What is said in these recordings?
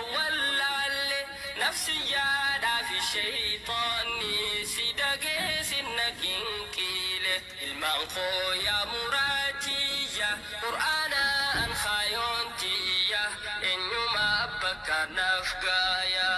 واللعل نفسيا في الشيطان سيدك سنك كيله المنقو يا مراتي يا قرآن أنخايونتي يا إن يوم أبك نفقايا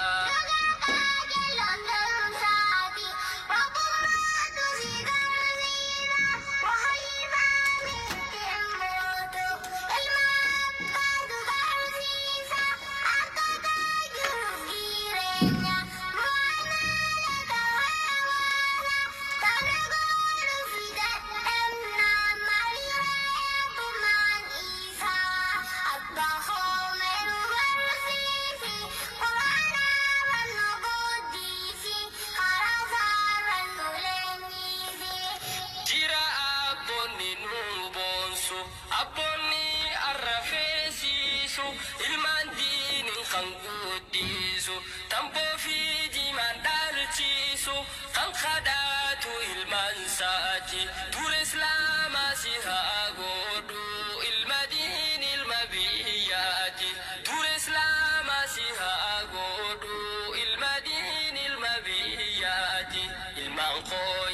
Aboni arrafesisu ilman dinin kangudisu tampo fiji mandalcisu kan khadatu ilman saati tur islam siha godu ilmadin ilmabiyati tur islam siha godu ilmadin ilmabiyati ilman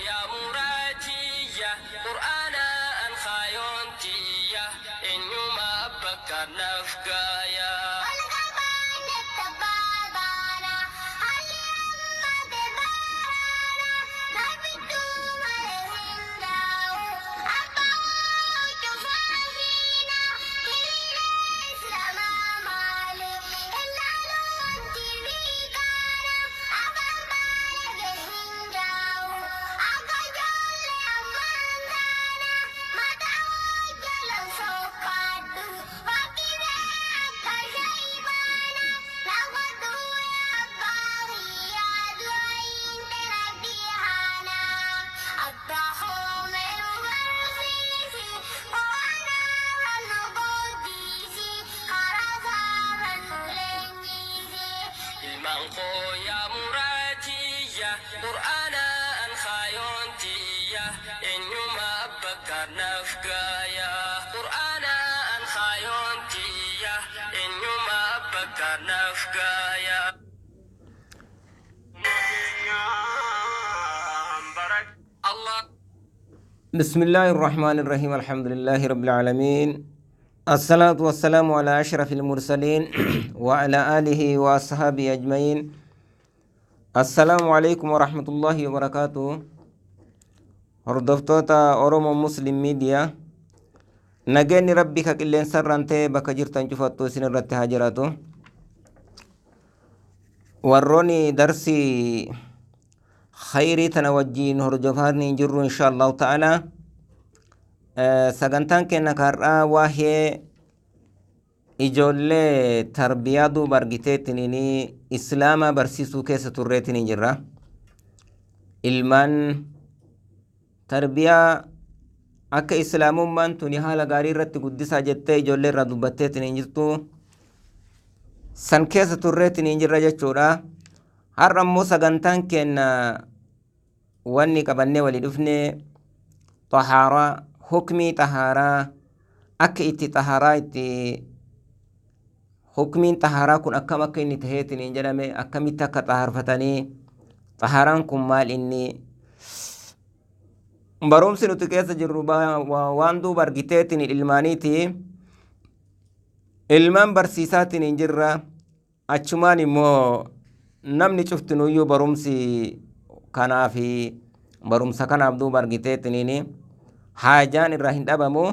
ya murati ya qur'ana an khayonti نفقايا يا مراتي يا قرآن أنخايونتي يا إن يوم أبك نفقايا قرآن أنخايونتي يا إن يوم أبك نفقايا الله. بسم الله الرحمن الرحيم الحمد لله رب العالمين الصلاة والسلام على أشرف المرسلين وعلى آله وأصحابه أجمعين. السلام عليكم ورحمة الله وبركاته. هردفتوتا أورومو مسلم ميديا نجاني ربك كلين سرانتي بك جرتان شفتو سنرات هاجراتو وروني درسي خيري تنوجين هرجوفارني جرو إن شاء الله تعالى. sagantaan keenya karraa waa'ee ijoollee tarbiyaa duuba argiteetiin islaama barsiisuu keessa turreetiin jirra. Ilmaan tarbiyaa akka islaamummaan tuni haala gaarii irratti guddisaa jettee ijoollee irraa dubbatteetiin jirtu san keessa turreetiin jirra jechuudha. Har'a immoo sagantaan keenya wanni qabannee walii dhufne xahaaraa hukmii xahaaraa akka itti xahaaraa itti hukmiin xahaaraa kun akkam akka inni taheetiin jedhame akkamitti akka xahaarfatanii xahaaraan kun maal inni barumsi nuti keessa jirru waan duuba argiteetiin ilmaaniiti ilmaan barsiisaatiin hin jirra achumaan immoo namni cuftinuyyuu barumsi kanaafi barumsa kanaaf duuba argiteetiin haajaan irraa hin dhabamu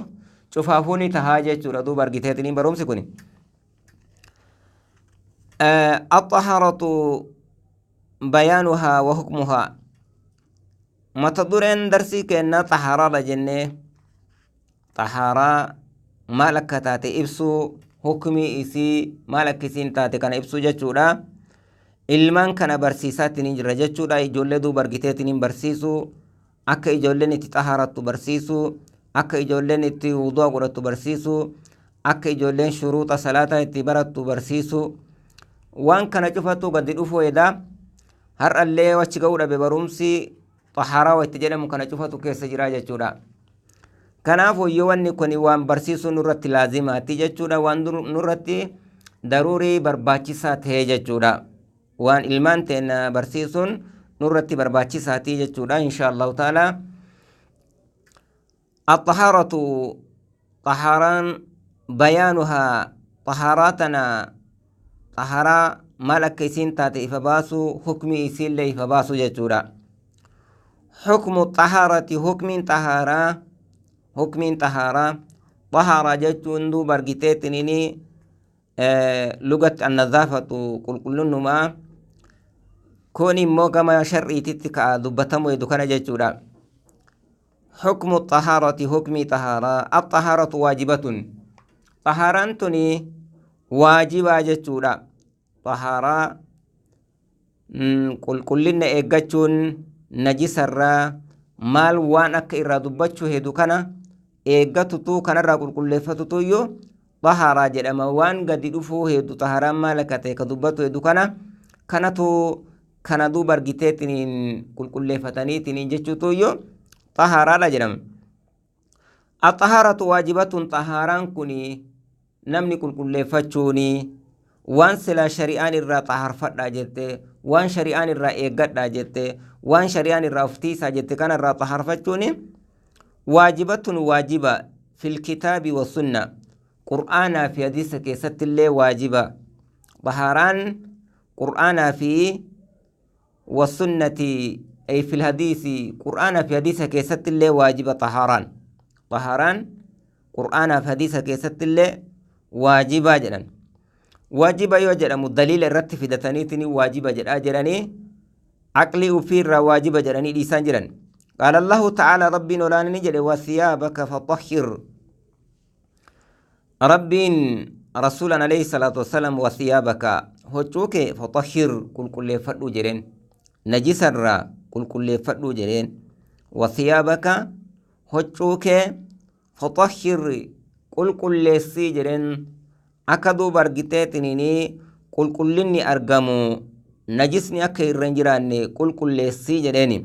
cufaafuuni tahaa jechuudha duuba argiteetiin barumsi kuni. الطهارة بيانها وحكمها متى درين درسي كأنها طهارة لجنة طهارة مالك تاتي إبسو حكمي إسي مالك سين تاتي كان إبسو جتشورا ilmaan kana barsiisaatiin jirra jechuudha. Ijoollee duuba argiteetiin barsiisu akka ijoolleen itti xahaarattu barsiisu akka ijoolleen itti wudu'a godhattu barsiisu akka ijoolleen shuruuxa salaataa itti barattu barsiisu waan kana cufatu gadi dhufu edaa har'allee wachi ga'uu dhabe barumsi xahaaraa itti jedhamu kana cufatu keessa jira jechuudha. Kanaaf yoo wanni kun waan barsiisuu nurratti laazimaati jechuudha. Waan nurratti daruurii barbaachisaa ta'ee jechuudha. Waan ilmaan teenya barsiisuun nurratti barbaachisaati jechuudha insha Allahu ta'ala. الطهارة طهاران بيانها طهاراتنا طهارة مالك يسين تاتي فباسو حكمي يسين لي فباسو جتورا حكم الطهارة حكم طهارة طهارة جتون دو برغتيتنيني لغة النظافة كل نما كوني موغما شرعي تتكا دبتمو يدوكنا جتورا حكم الطهارة حكم طهارة الطهارة واجبة طهارانتني واجبة جتورا طهارة كلنا إيجاتون نجس الرا مال وانك إرادبتشو هدو كان إيجاتو تو كان الرا كل فتو يو طهارة جدما وان قد يدفو هدو طهارة مالكتي كدبتو هدو كانتو كان دو برغتيتنين كل فتنيتنين جتشو تو يو طهارة لجرم الطهارة واجبة طهاران كني نمني كل فتشوني وان سلا شريان الرا طهر فدا جته وان شريان الرا ايغدا جته وان شريان الرا افتيسا جته كان الرا طهر فتشوني واجبة واجبة في الكتاب والسنة قرآن في حديث كيست الله واجبة طهاران قرآن في والسنة أي في الحديث قرآن في حديث كيست الله واجبة طهاران قرآن في حديث كيست الله واجبة جدا واجبة يوجد دليل الرت في دتانيتني واجبة جدا جراني عقلي وفير واجبة جراني لسان جران قال الله تعالى ربي نولان نجد وثيابك فطهر ربي رسولنا عليه الصلاة والسلام وثيابك هجوك فطهر كل فردو جرين نجس الرا كل فردو جرين وثيابك هجوك فطهر كل سجرين أكدو برغتيتنيني كلني أرغمو نجسني أكا الرنجراني كل سجريني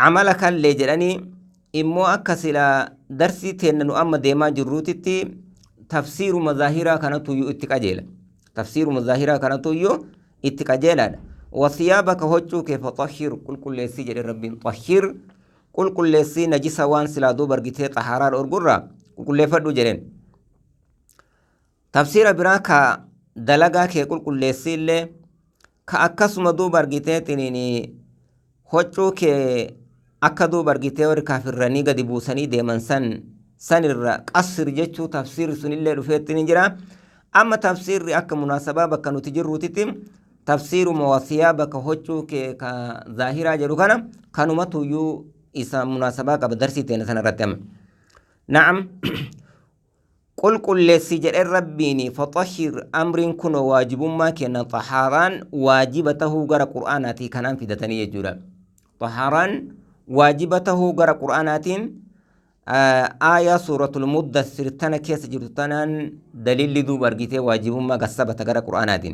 عملك اللي جراني إمو أكا سلا درسي تننو أما ديما جروتتي تفسير مظاهرة كانتو يو اتكاجيلا تفسير مظاهرة كانتو يو اتكاجيلا وثيابك هجو كيف طهر كل سجر ربي طهر كل سي نجسا وان سلا دو برغتي طهارة الأرقرة كل فردو جرين تفسير براكا دلقا كي كل سيلي كأكسم دو برغتي تنيني هجو كي أكدو برغتي وركافر راني قد بوساني ديمن سن الرا قصر جيتشو تفسير سنيلي رفيت نجرا أما تفسير أكا مناسبة بكا نتجرو تتم تفسير موثيابك هجو كي كظاهرة جرو كانوا متو يو إسا مناسبة كبدرسي تين سنة رتم نعم قل سجر ربيني فطهر أمر كن واجب ما كان طهاران واجبته غير قرآناتي كان في دتنية جورا طهاران واجبته غير قرآنات آية سورة المدثر تنا كيس جرتنان دليل دو برغيته واجب ما قصبت غير قرآنات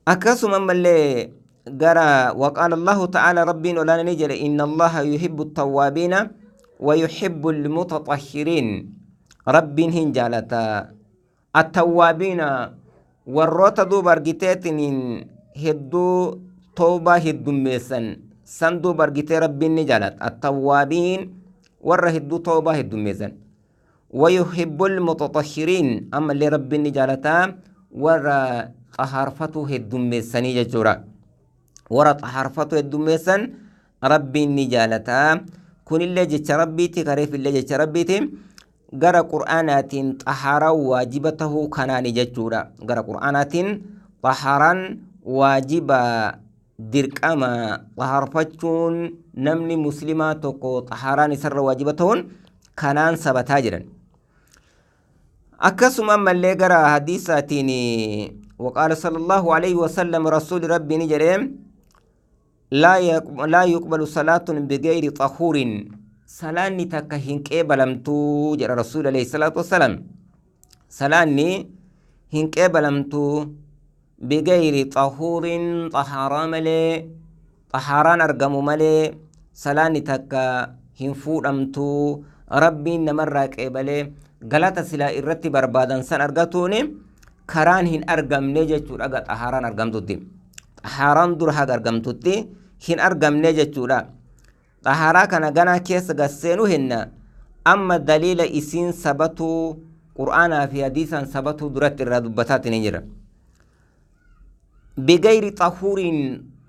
أكسم من اللي غير وقال الله تعالى ربي ولا نجر إن الله يحب التوابين ويحب المتطهرين ربي هنجالتا التوابين والروتا دو برغيتين هدو توبة هدو ميسن سندو برغيتي ربي نجالت التوابين ور هدو توبة هدو ميسن ويحب المتطهرين أما اللي ربي نجالتا ور طهارفتو هدو ميسني ججورا ور طهارفتو هدو ميسن ربي نجالتا كون اللي جيش ربي تكريف اللي جيش ربي غرا قرآنات طهارة واجبته كانان ججورا غرا قرآنات طهارا واجبة درقما طهارفتون نمني مسلماتكو طهاران سر واجبتهن كانان سبتاجرا أكسم أما اللي غرا حديثاتيني وقال صلى الله عليه وسلم رسول ربي نجريم لا يقبل صلاة بغير طهور سلاني تكهين كيبلمتو جرى رسول عليه الصلاة والسلام سلاني هين كيبلمتو بغير طهور طهارا ملي طهاران أرقمو ملي سلاني تكهين فورمتو ربي نمرا كيبلي galata silaa irratti barbaadan san argatuuni karaan hin argamne jechuudha aga xahaaraan argamtutti xahaaraan dura haga argamtutti hin argamne jechuudha xahaaraa kana ganaa keessa gasseenu hinna amma daliila isiin sabatuu qur'aanaa fi hadiisaan sabatuu duratti irraa dubbataatiin hin jira bigayri xahuuriin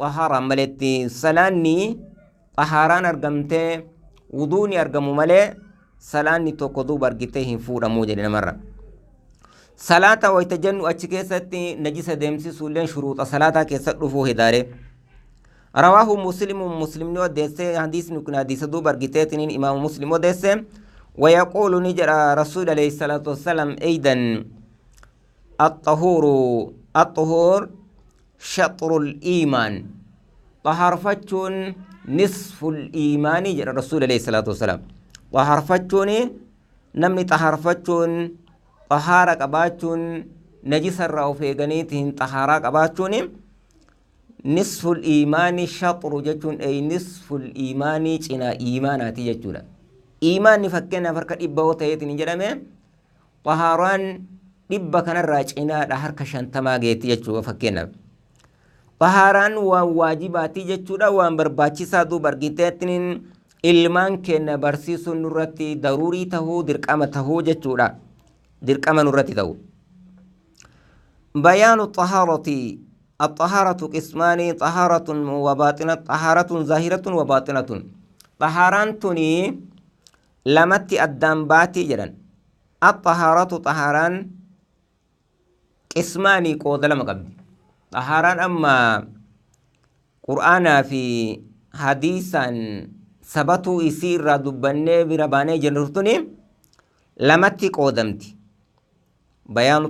xahaaraan maletti salaanni xahaaraan argamtee wuduuni argamu malee salaanni tokko duuba argitee hin fuudhamuu jedhe namarra salaata wayta jennu achi keessatti najisa deemsisuulleen shuruuxa salaataa keessatti dhufuu hidaare rawaahu muslimu muslimni odeesse hadiisni kun hadiisa duuba argiteetiniin imaamu muslim odeesse ويقول نجرى رسول عليه الصلاة والسلام أيضا الطهور شطر الإيمان طهر فتشون نصف الإيمان جرى رسول عليه الصلاة والسلام طهر فتشون نمني طهر فتشون طهارة قباتشون نجس الرأو في غنيتهم طهارة قباتشون نصف الإيمان شطر جتشون أي نصف الإيمان جنا إيماناتي جتشون إيمان فكنا فرق إبا وتيتني جرمه طهاران إبا كان الراجعين لحر كشانتما جيتي جتشو فكنا طهاران وواجباتي جتشو وان برباچي سادو برگيتتنين إلمان كنا برسيسو نرتي ضروري تهو درقامة تهو جتشو درقامة نرتي تهو بيان الطهارة قسمان طهارة وباطنة طهارة ظاهرة وباطنة طهاران تني لمتي الدنباتي جران الطهارة طهاران قسماني قود لما قبل طهاران أما قرآن في حديثا سبتو يسير دبني برباني جنرتني لمتي قودمتي بيان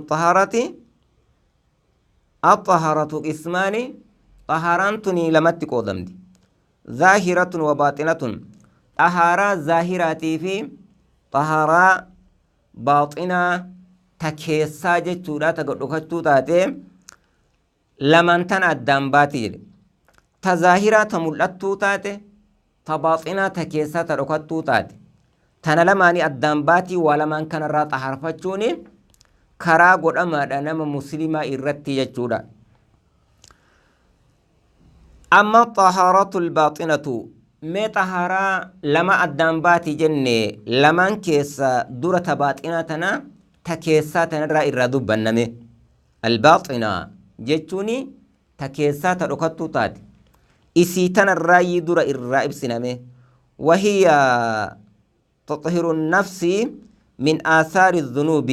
الطهارة قسماني طهاران تني لمتي قودمتي ظاهرة وباطنة طهارة ظاهراتي في طهارة باطنة تكيسا جتورا تقدوكتو تاتي لمن تن الدنباتي تظاهرة تملتو تاتي تباطنة تكيسا تقدوكتو تاتي تنلماني الدنباتي ولمن كان را طهارفتشوني كرا قد أما نما مسلمة إرتي جتورا أما الطهارة الباطنة مي طهارة لما الدنباتي جنة لمن كيسا دورة باطنة تنا تكيسا تنرى إرادو بنمي الباطنة جتوني تكيسا تركتو تات إسي تنرى دورة إرائب سنمي وهي تطهر النفس من آثار الذنوب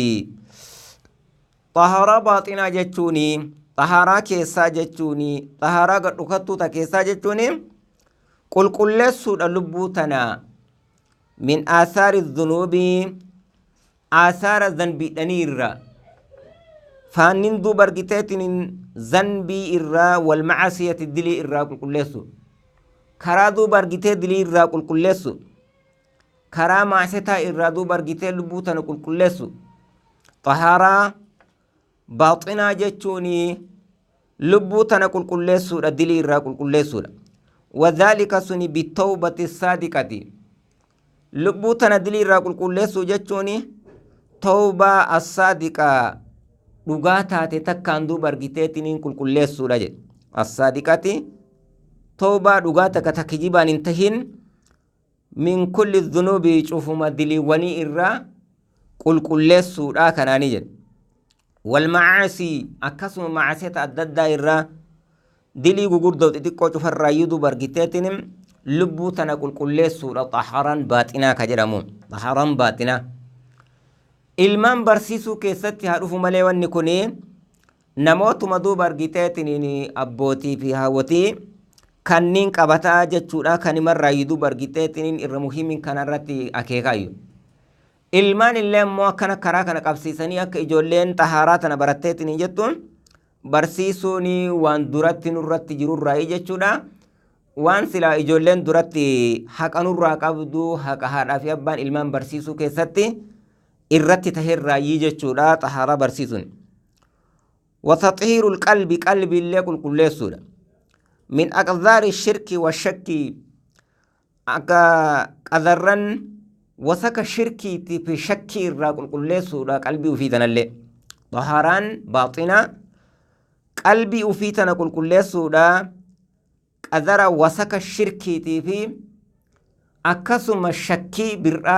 طهارة باطنة جتوني طهارة كيسا جتوني طهارة ركتو تكيسا جتوني قل لسود اللبوتنا من آثار الذنوب آثار الذنب دنير فانين دو برقتاتين ذنبي إرى والمعصية الدلي إرى قل لسود كرا دو برقتات دلي إرى قل لسود كرا معسيتا إرى دو برقتات اللبوتنا قل لسود طهارة باطنة جتوني لبوتنا قل لسود الدلي إرى قل لسود وذلك سني بالتوبة الصادقة لبوتنا دلي راقل قلسو جتشوني توبة الصادقة لغاتا تتكاندو برغتاتنين قلسو رجل الصادقة توبة لغاتا كتكجيبان انتهين من كل الذنوب شوفما دلي وني إرى قلسو راكنا نجل والمعاصي أكسم معاصية الدد إرى دلي غوغردو تيكو چفر يدو برغيتاتنم لبو تنا قلقلسو طهاران باطنا كجرمون طهاران باطنا ilmaan barsiisuu keessatti haadhufu malee wanni kun namootuma duuba argiteetiniin abbootii fi haawwatii kanniin qabataa jechuudha kanimarraa yiduu argiteetiniin irra muhiimin kanarratti akeekaayu ilmaan illee immoo akkana karaa kana qabsiisanii akka ijoolleen xahaaraa tana baratteetiniin jettuun barsiisuun waan duratti nurratti jirurraa jechuudha waan silaa ijoolleen duratti haqa nurraa qabdu haqa haadhaa fi abbaan ilmaan barsiisuu keessatti irratti taherraa jechuudha xahaaraa barsiisuun وتطهير القلب قلب اللي كل سورة من أقذار الشرك والشك أذرن وسك شركي في شكي الراقل قلسو را قلبي وفيتنا اللي طهاران باطنة قلبي وفيتنا قلسو را قذر وسك الشركي في أكسم الشكي برا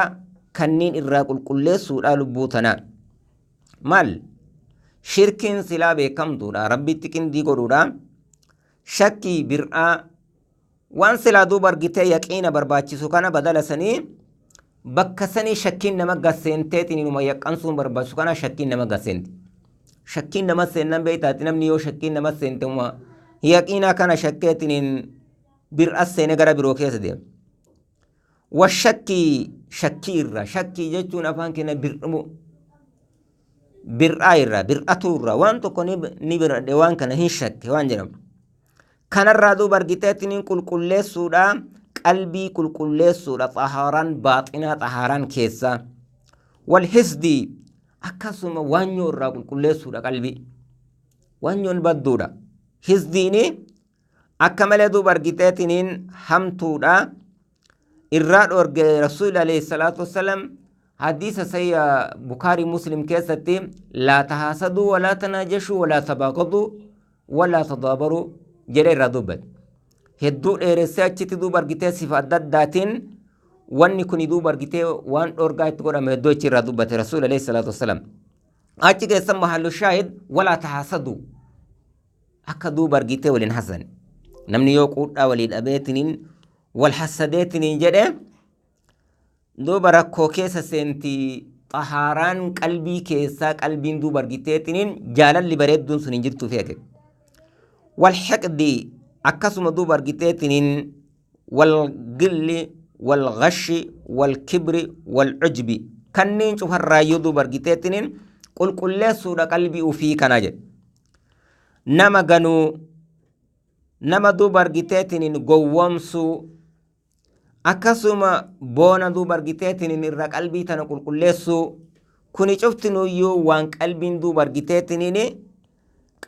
كنين الراقل قلسو را لبوتنا مال شركين سلا بكم دورا ربي تكين دي قرورا شكي برا وان سلا دو برغتي يقين برباچي سكانا بدل سني بكسني شكين نما غسنتي نما يقنسون برباچو كانا شكين نما غسنت شكين نما سنن بيتات نمني يو شكين نما سنتما يقينا كان شكيتين برا سنه غرا بروكيس دي والشكي شكير شكي جچون افان كنا برمو برآيرا برأتورا وان تكوني نبر دوان كان هي شك وان جرم كان الرادو برغتاتين كل سودا قلبي كل سودا طهاران باطنا طهاران كيسا والحسدي أكسم وانيو را كل سودا قلبي وانيو بدودا حسديني أكمل دو برغتاتين همتودا إراد رسول الله عليه الصلاة والسلام حديث سي بخاري مسلم كيستي لا تحاسدوا ولا تناجشوا ولا تباغضوا ولا تضابروا جري ردوبت هدو إرساتي دو برغتي صفات داتين واني كوني دو برغتي وان أورغايت تقول مهدو يتي ردوبت رسول الله صلى الله عليه وسلم آتي كيسا محل الشاهد ولا تحاسدوا أكا دو برغتي ولين حسن نمني يوقود ولين أبيتنين والحسديتنين جري دوبا ركو كيسا سنتي طهاران قلبي كيسا قلبين دوبا رجيتين جالا اللي بريد دون سنين جرتو فيك والحقد أكسم دوبا رجيتين والقل والغش والكبر والعجب كنين شوف الرايو دوبا رجيتين قل كل سورة قلبي وفي كناجد نما غنو نما دوبا رجيتين قوامسو akkasuma boona duuba argiteetiin irra qalbii tana qulqulleessu kuni cuftinuyyuu waan qalbiin duuba argiteetiin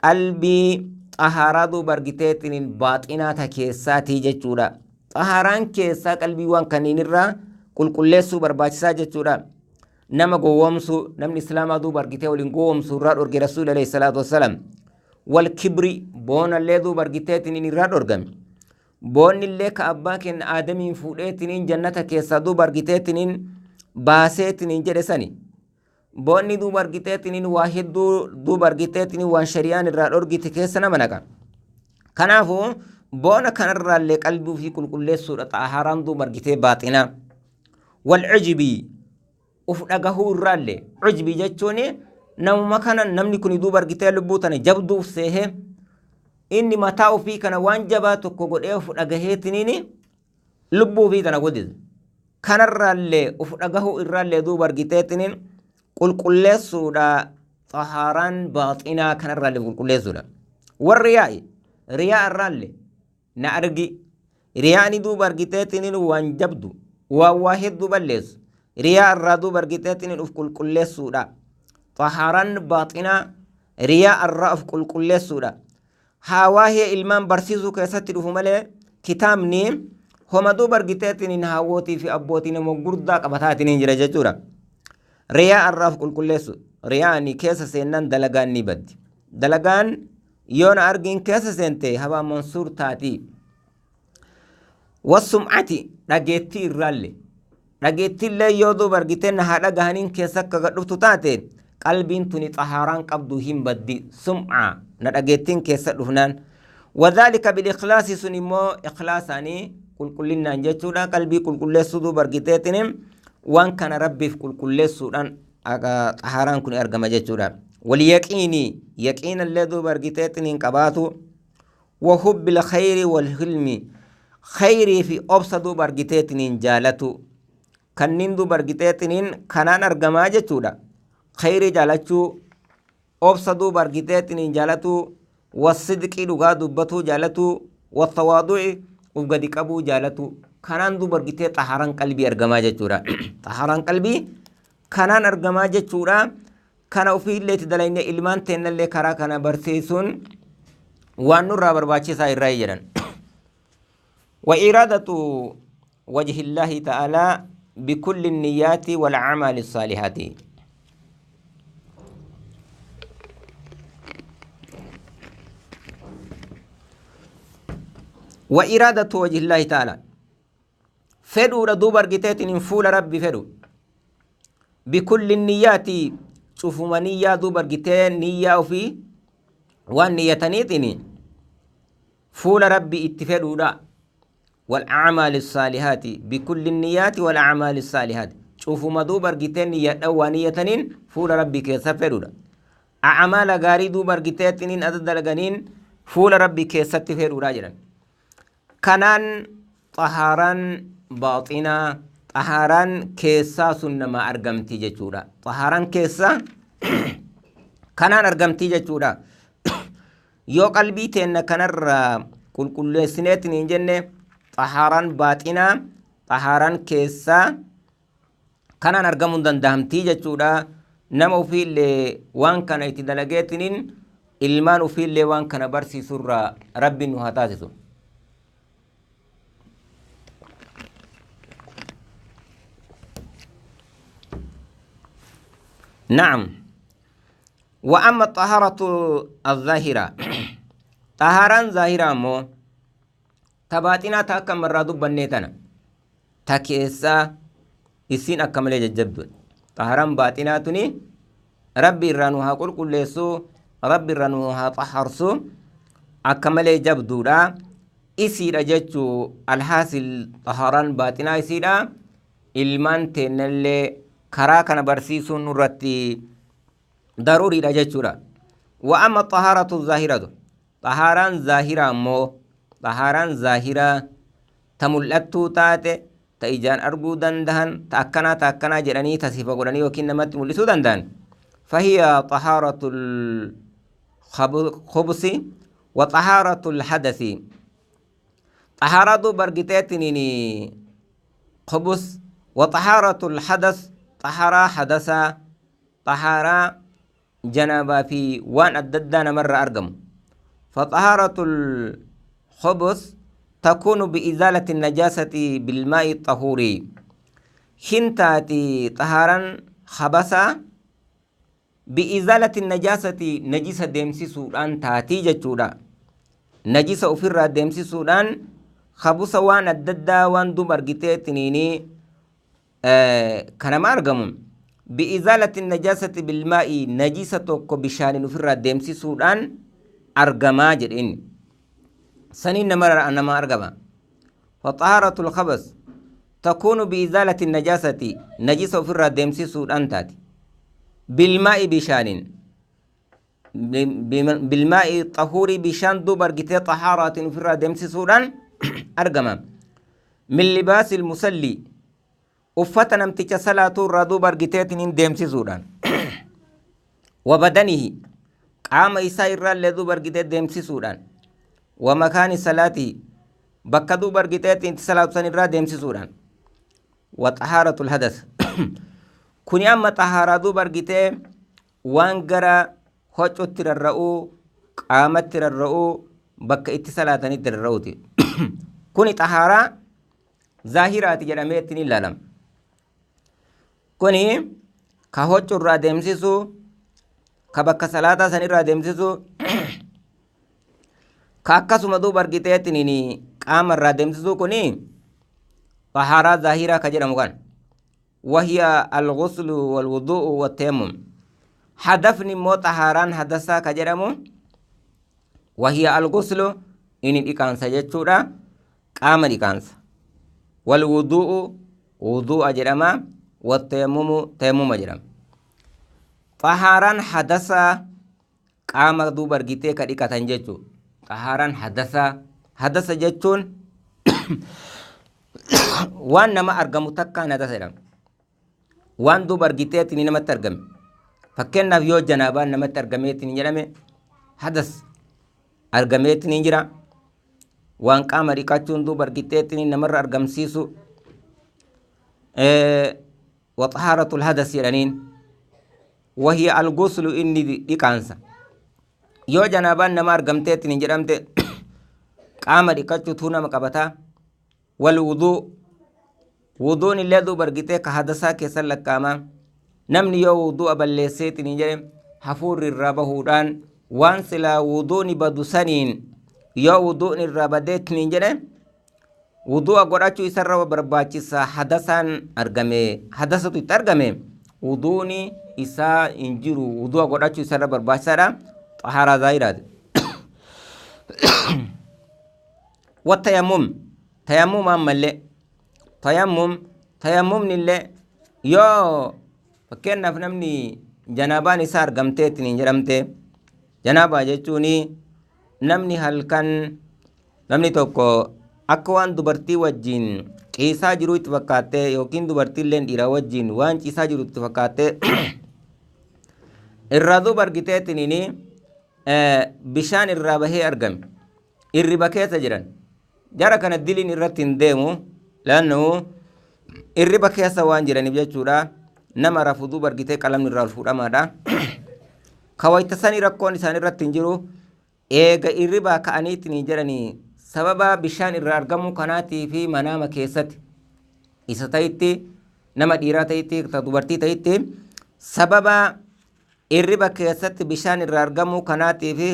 qalbii xahaaraa duuba argiteetiin baaxinaata keessaatii jechuudha xahaaraan keessaa qalbii waan kanneen irraa qulqulleessuu barbaachisaa jechuudha nama gowwomsu namni islaamaa duuba argitee waliin gowwomsu irraa dhorge rasuul alayhi salaatu wassalaam wal kibri boona illee duuba argiteetiin irraa dhorgame boonni illee ka abbaa kenna aadamiin fuudheetiniin jannata keessaa duuba argiteetiniin baaseetiniin jedhe sani boonni duuba argiteetiniin waa hedduu duuba argiteetiniin waan shari'aan irraa dhorgite keessa nama naqa kanaafuu boona kanarraa illee qalbii fi qulqulleessuudha xahaaraan duuba argitee baaxinaa walcujibii uf dhagahuu irraa illee cujibii jechuun namuma kana namni kun duuba argitee lubbuu tana jabduuf seehee inni mataa ofii kana waan jabaa tokko godhee uf dhagaheetiniin lubbuu ofii tana godhise kanarraallee uf dhagahuu irraallee duuba argiteetiniin qulqulleessuudha xahaaraan baaxinaa kanarraallee qulqulleessuudha warriyaa'i riyaa irraallee na argi riyaani duuba argiteetiniin waan jabdu waa hedduu balleessu riyaa irraa duuba argiteetiniin uf qulqulleessuudha xahaaraan baaxinaa riyaa irraa uf qulqulleessuudha hawaahee ilmaan barsiisuu keessatti dhufu malee kitaabni homa duuba argiteetiin haawootii fi abbootii nama gurdaa qabataatiin jira jechuudha riyaa irraaf qulqulleessu riyaani keessa seennan dalagaan ni baddi dalagaan yoona argiin keessa seente habaa mansuur taati wasum'ati dhageettii irraalle dhageettiillee yoo duuba argiteen haa dhagahaniin keessa akka gadhuftu taate qalbiin tuni xahaaraan qabdu hin baddi sum'a na dhageettiin keessa dhufnaan wadhaalika bil'iklaasi sun immoo ikhlaasaanii qulqullinnaan jechuudha qalbii qulqulleessuu duuba argiteetiin waan kana rabbiif qulqulleessuudhaan xahaaraan kun argama jechuudha walyaqiini yaqiinallee duuba argiteetiin qabaatu wahubbi lkhayri walhilmi khayrii fi obsa duuba argiteetiin jaalatu kanniin duuba argiteetiin kanaan argamaa jechuudha khayrii jaalachuu obsa duuba argiteetiin jaalatu wasidqii dhugaa dubbatu jaalatu watawaadu'i uf gadi qabuu jaalatu kanaan duuba argitee xahaaraan qalbii argamaa jechuudha xahaaraan qalbii kanaan argamaa jechuudha kana ofiillee itti dalayne ilmaan teennallee karaa kana barsiisuun waan nurraa barbaachisaa irraa jedhan wa iraadatu wajhi illaahi ta'aalaa بكل النيات والأعمال الصالحات. وإرادة وجه الله تعالى فدو ردو برقتات فول ربي فدو بكل النيات شوفوا نية دو برقتين نية وفي والنية تنيتني فول ربي اتفدو لا والأعمال الصالحات بكل النيات والأعمال الصالحات شوفوا مدو برقتين نية أو نية تنين فول ربي كيسا فدو لا أعمال غاري دو برقتين تنين أددلغنين فول ربي كيسا تفدو راجلا كانان طهاران باطنا طهاران كيسا سنما أرقمتي جچورا طهاران كيسا كانان أرقمتي جچورا يو قلبي تين كنر كل سنة نجنة طهاران باطنا طهاران كيسا كانان أرقمون دندهمتي جچورا نمو في اللي وان كان اتدلقيتنين ilmaan ufiillee waan kana barsiisurraa rabbi nu haa taasisu. نعم. وأما الطهارة الظاهرة طهارا ظاهرة مو تباتنا تاكم مرة دبنيتنا تكيسا إسين أكمل ججبدون طهارا باتنا تني ربي رانوها قل قل ليسو ربي رانوها طهرسو أكمل جبدودا إسير ججو الحاصل طهارا باتنا إسيرا ilmaan teennallee karaa kana barsiisuun nurratti daruuriidha jechuudha. Wa amma xahaaratu zaahiratu xahaaraan zaahiraa ammoo xahaaraan zaahiraa ta mul'attuu taate ta ijaan arguu dandahan ta akkanaa jedhanii tasifa godhanii yookiin namatti mul'isuu danda'an fahiya xahaaratul khubusi wa xahaaratul hadasi xahaaratu bargiteetiniin khubus وطهارة الحدث طهارة حدثا طهارة جنابا في وان الددان مرة أرقم فطهارة الخبث تكون بإزالة النجاسة بالماء الطهوري خنتاتي طهارا خبثا بإزالة النجاسة نجسة ديمسي سودان تاتي جتشودا نجسة أفرى ديمسي سودان خبث وان الددا وان دو برقتي تنيني كان ما أرقمون بإزالة النجاسة بالماء نجسة بشان نفر ديمسي سودان أرقما جرين سنين نمر أنا ما أرقما فطهارة الخبث تكون بإزالة النجاسة نجسة فر ديمسي سودان تاتي بالماء بشان بالماء طهوري بشان دو برقتي طهارة نفر ديمسي سودان أرقما من لباس المسلي uffata namticha salaatuu irraa duuba argiteetiniin deemsisuudhaan wabadanihi qaama isaa irraallee duuba argitee deemsisuudhaan wamakaani salaatii bakka duuba argiteetiin salaatu san irraa deemsisuudhaan waxahaaratul hadas kuni amma xahaaraa duuba argitee waan gara hocotti rarra'uu qaamatti rarra'uu bakka itti salaatanitti rarra'uuti kuni xahaaraa zaahiraati jedhameettiin ilaalama. kuni ka hoccu irraa deemsisu ka bakka salaataa san irraa deemsisu ka akkasuma duuba argiteetiniin qaama irraa deemsisu kuni طهارة ظاهرة كجرم كان وهي الغسل والوضوء والتيمم حدفني مو طهاران حدثا كجرم وهي الغسل إن الإكانس جتشورا قام الإكانس والوضوء وضوء جرما والتيمم تيمم جرم طهاران حدثا قام دو برغيته كدي كتنجچو طهاران حدثا جچون وان نما ارغمو تکا ندسدم وان دو برغيته تني نما ترغم فكنا يو جنابا نما ترغميت ني جرمه حدث ارغميت ني جرا وان قام ريكاچون دو برغيته تني نمر ارغمسيسو وطهارة الحدث يرانين وهي الغسل إني دي كانسا يو جنابان نمار قمتت نجرمت قام دي كتو تونا مقبتا والوضوء wuduun illee duuba argitee ka hadasaa keessan lakkaama namni yoo wudu'a balleesseetiin jedhe hafuurri irraa bahuudhaan waan silaa wuduuni badu saniin yoo wuduun irraa badeetiin jedhe wudu'a godhachuu isarra barbaachisa hadasaan argame hadasatu itti argame wuduuni isaa hin jiru wudu'a godhachuu isarra barbaachisaadha xahaaraa zaahiraati والتيمم تيمم ملء تيمم نلء يو فكنا فنمني جنابان سار قمتت نجرمت جنابا جتوني نمني هل كان نمني توكو أكوان دبرتي وجين قيسا جرو اتفقاته يوكين دبرتي لين إرا وجين وان قيسا جرو اتفقاته الرادو برقتت نيني بشان الرابهي أرقم الربا جران جارا كان الدلين الرتين ديمو لأنه الربا كيسا وان جران بجاچورا نما رفضو برقتي قلم الرالفورا مادا كويتساني ركوان ساني رتين جرو eega irribaa ka'aniitiin jedhani sababa bishaan irraa argamu kanaati fi manama keessatti isa ta'itti nama dhiiraa ta'itti ta dubartii ta'itti sababa irriba keessatti bishaan irraa argamu kanaati fi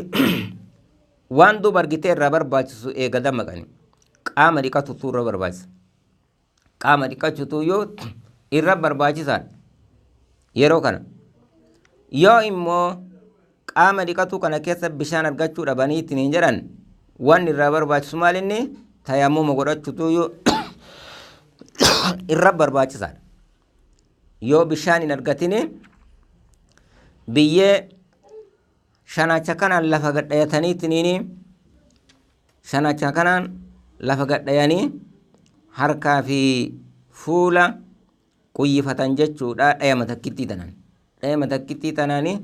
waan duuba argitee irraa barbaachisu eega dammaqani qaama dhiqatu irra barbaachisa qaama dhiqachutu yoo irra barbaachisaa yeroo kana yoo immoo qaama dhiqatu kana keessa bishaan argachuu dhabaniitiin hin jedhan waan irraa barbaachisu maalinni tayammuma godhachuutu yoo irra barbaachisaa yoo bishaan hin argatini biyyee shanacha kanaan lafa gadhayataniitiin shanacha kanaan lafa gadhayanii harkaa fi fuula quyyifatan jechuudha dhayama takkittii tanaanii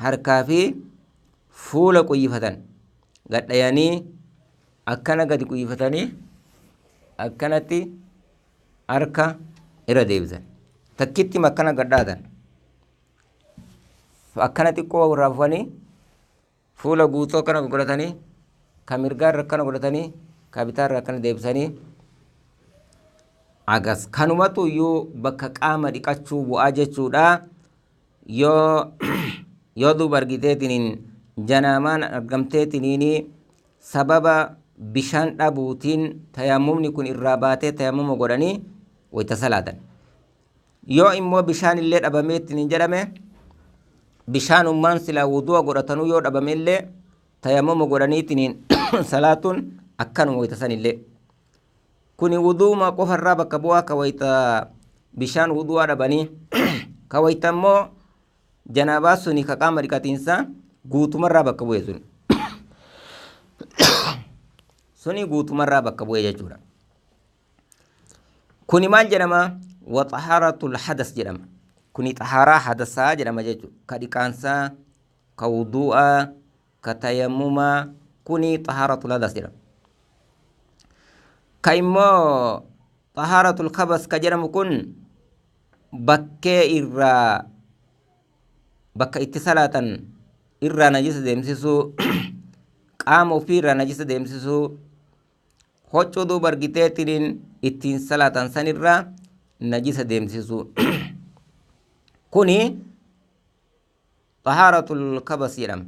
harkaa fi fuula quyyifatan gadhayanii akkana gadi quyyifatanii akkanatti harka irra deebisan takkitti akkana gadhaatan akkana xiqqoo irraa fufanii fuula guutuu akkana godhatanii ka mirgaarra akkana godhatanii ka bitaarra akkana deebisanii agas kanumatu iyyuu bakka qaama dhiqachuu bu'aa jechuudha yoo duuba argiteetiniin janaamaan argamteetiniin sababa bishaan dhabuutiin tayammumni kun irraa baatee tayammuma godhanii wayta salaatan yoo immoo bishaan illee dhabameetiniin jedhame bishaanummaan silaa wudu'a godhatanuu yoo dhabame illee tayammuma godhaniitiniin salaatuun akkanuma wayta san illee kuni wuduuma qofarraa bakka bu'aa ka wayta bishaan wudu'a dhabanii ka wayta immoo janaabaa suni ka qaama dhiqatiinsa guutumarraa bakka bu'e suni guutumarraa bakka bu'e jechuudha kuni maal jedhama waxahaaratul hadas jedhama kuni xahaaraa hadasaa jedhama jechuudha ka dhiqaansaa ka wudu'aa ka tayammumaa kuni xahaaratul hadas jedhama ka immoo xahaaratul kabas ka jedhamu kun bakkee irraa bakka itti salaatan irraa najisa deemsisuu qaama ofii irraa najisa deemsisuu hoccuu duuba argiteetiniin ittiin salaatan san irraa najisa deemsisuu kuni xahaaratul kabas jedhama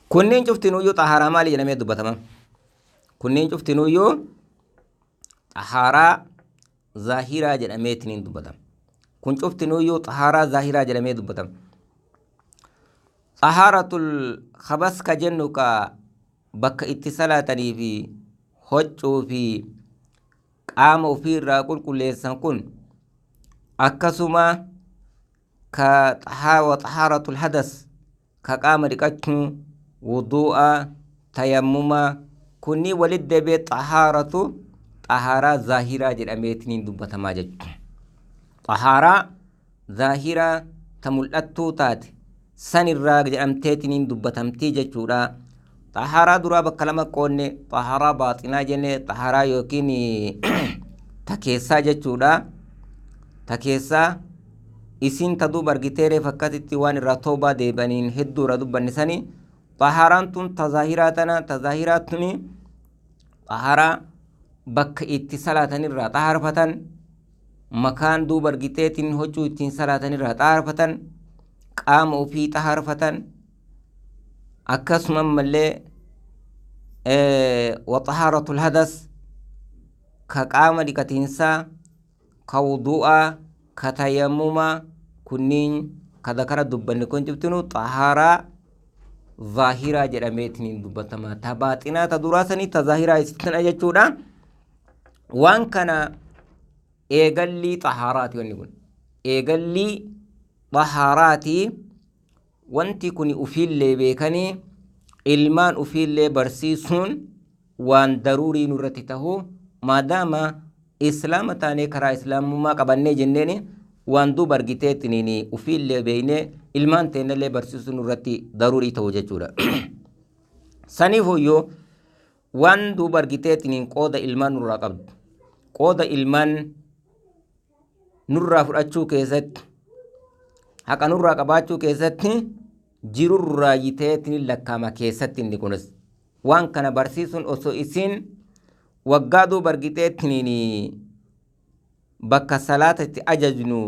kunniin cuftinuuyyuu xahaaraa maali jedhamee dubbatama kunniin cuftinuuyyuu xahaaraa zaahiraa jedhameetiniin dubbatama kun cuftinuuyyuu xahaaraa zaahiraa jedhamee dubbatama xahaaratul kabas ka jennu ka bakka itti salaatanii fi hoccuu fi qaama ofii irraa qulqulleessan kun akkasuma ka xahaaratul hadas ka qaama dhiqachuu wudu'a tayammuma kunni walit deebee xahaaratu xahaaraa zaahiraa jedhameetiniin dubbatamaa jechuudha xahaaraa zaahiraa ta mul'attuu taate san irraa jedhamteetiniin dubbatamtii jechuudha xahaaraa duraa bakka lama qoonne xahaaraa baaxinaa jenne xahaaraa yookiin ta keessaa jechuudha ta keessaa isin taduu bargiteere fakkatitti waan irraa toobaa deebaniin hedduu irra dubbannisanii xahaaraan tun tazaahiraatana tazaahiraatuni xahaaraa bakka itti salaatanirraa xahaarfatan makaan duuba argiteetiin hojuu ittiin salaatanirraa xahaarfatan qaama ofii xahaarfatan akkasuma mallee waxahaaratul hadas ka qaama dhiqatiinsaa ka wudu'aa ka tayammumaa kunniin ka dakara dubbanne kun jiftinu xahaaraa zaahiraa jedhameetiin dubbatamaa ta baaxinaa ta duraasanii ta zaahiraa isittana jechuudha waan kana eegallii xahaaraati wanni kun eegallii xahaaraati wanti kun ufiillee beekanii ilmaan ufiillee barsiisuun waan daruurii nurratti tahuu maadaama islaama taanee karaa islaamummaa qabannee jenneeni waan duuba argiteetiin ufiillee beeynee ilmaan teennallee barsiisuun nurratti daruurii ta'u jechuudha saniif hoyyoo waan duuba argiteetiin qooda ilmaan nurraa qabdu qooda ilmaan nurraa fudhachuu keessatti haqa nurraa qabaachuu keessatti jirurraa yiteetiin lakkaama keessatti inni kunis waan kana barsiisuun osoo isin waggaa duuba argiteetiin bakka salaatatti ajajnu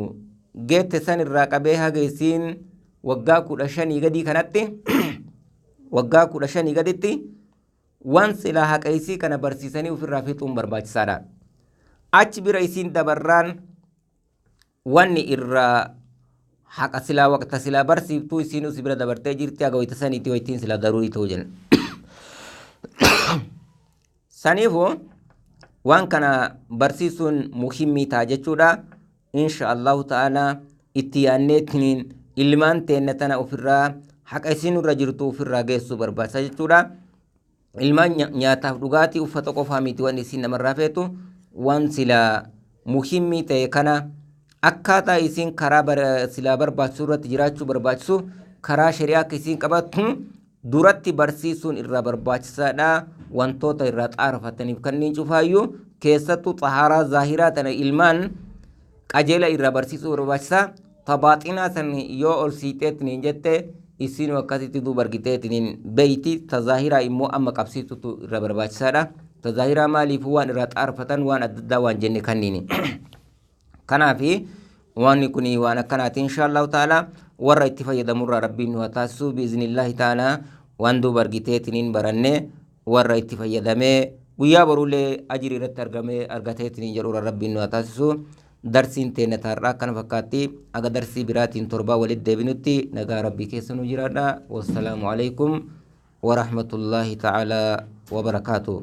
geette san irraa qabee haga isin waggaa 15 gadii kanatti waggaa 15 gaditti waan silaa haqa isii kana barsiisanii ofirraa fixuun barbaachisaadha achi bira isin dabarraan wanni irraa haqa silaa waqta silaa barsiiftuu isin usi bira dabartee jirti haga wayta saniitii waytiin silaa daruurii ta'uu jenna saniifuu waan kana barsiisuun muhimmii ta'a jechuudha insha Allahu ta'ala itti yaanneetiin ilmaan teenna tana ofirraa haqa isin irra jirtu ofirraa geessuu barbaachisa jechuudha ilmaan nyaataaf dhugaatii uffata qofaa miti waan isin namarraa feetu waan silaa muhimmii ta'e kana akkaataa isin karaa silaa barbaachisu irratti jiraachuu barbaachisu karaa shari'aa akka isin qabattu duratti barsiisuun irraa barbaachisaadha wantoota irraa xaarafataniif kanneen cufaayyuu keessattuu xahaaraa zaahiraa tana ilmaan qajeela irraa barsiisuu barbaachisaa tabaaxinaa san yoo ol siixeetiin jette isin akkasitti duuba argiteetiin beeyti tazaahiraa immoo amma qabsiisutu irraa barbaachisaadha tazaahiraa maaliif waan irraa xaarfatan waan adda addaa waan jenne kanniini kanaafi waan kun waan akkanaati inshallah taala warra itti fayyadamurraa rabbiin nu taasisu biiznillaahi taala waan duuba argiteetiin baranne warra itti fayyadamee guyyaa boruulee ajiri irratti argamee argateetiin jedhura rabbiin nu taasisu darsiin teenya taarraa kana fakkaatti aga darsii biraatiin torbaa walitti deebinutti nagaa rabbii keessa nu jiraadha wassalaamu alaikum warahmatullaahi ta'ala wabarakaatuh